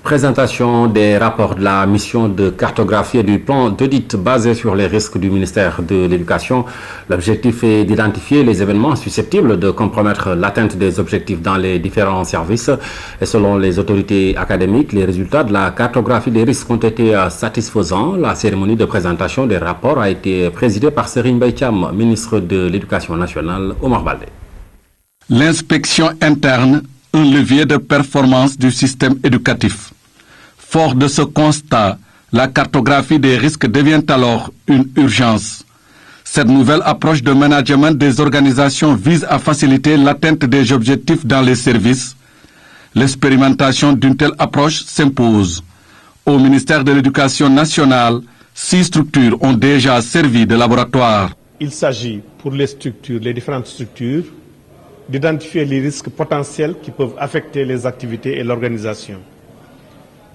Présentation des rapports de la mission de cartographie et du plan d'audit basé sur les risques du ministère de l'Éducation. L'objectif est d'identifier les événements susceptibles de compromettre l'atteinte des objectifs dans les différents services. Et selon les autorités académiques, les résultats de la cartographie des risques ont été satisfaisants. La cérémonie de présentation des rapports a été présidée par Serigne Mbaye Thiam, ministre de l'Éducation nationale, Omar Baldé. L'inspection interne, un levier de performance du système éducatif. Fort de ce constat, la cartographie des risques devient alors une urgence. Cette nouvelle approche de management des organisations vise à faciliter l'atteinte des objectifs dans les services. L'expérimentation d'une telle approche s'impose. Au ministère de l'Éducation nationale, 6 structures ont déjà servi de laboratoire. Il s'agit pour les différentes structures, d'identifier les risques potentiels qui peuvent affecter les activités et l'organisation.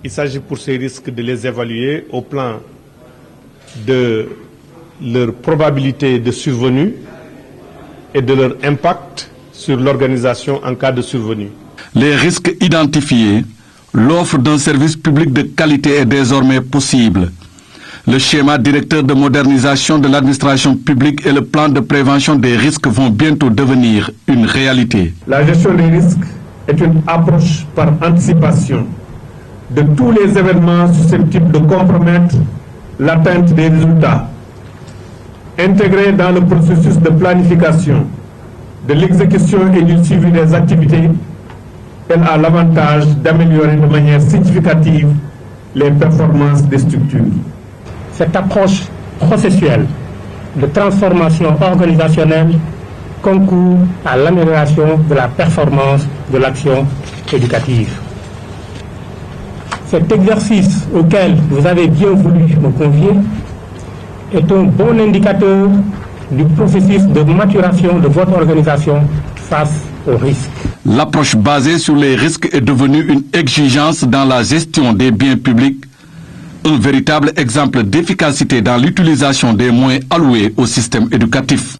Il s'agit pour ces risques de les évaluer au plan de leur probabilité de survenue et de leur impact sur l'organisation en cas de survenue. Les risques identifiés, l'offre d'un service public de qualité est désormais possible. Le schéma directeur de modernisation de l'administration publique et le plan de prévention des risques vont bientôt devenir une réalité. La gestion des risques est une approche par anticipation de tous les événements susceptibles de compromettre l'atteinte des résultats. Intégrée dans le processus de planification, de l'exécution et du suivi des activités, elle a l'avantage d'améliorer de manière significative les performances des structures. Cette approche processuelle de transformation organisationnelle concourt à l'amélioration de la performance de l'action éducative. Cet exercice auquel vous avez bien voulu me convier est un bon indicateur du processus de maturation de votre organisation face aux risques. L'approche basée sur les risques est devenue une exigence dans la gestion des biens publics, un véritable exemple d'efficacité dans l'utilisation des moyens alloués au système éducatif.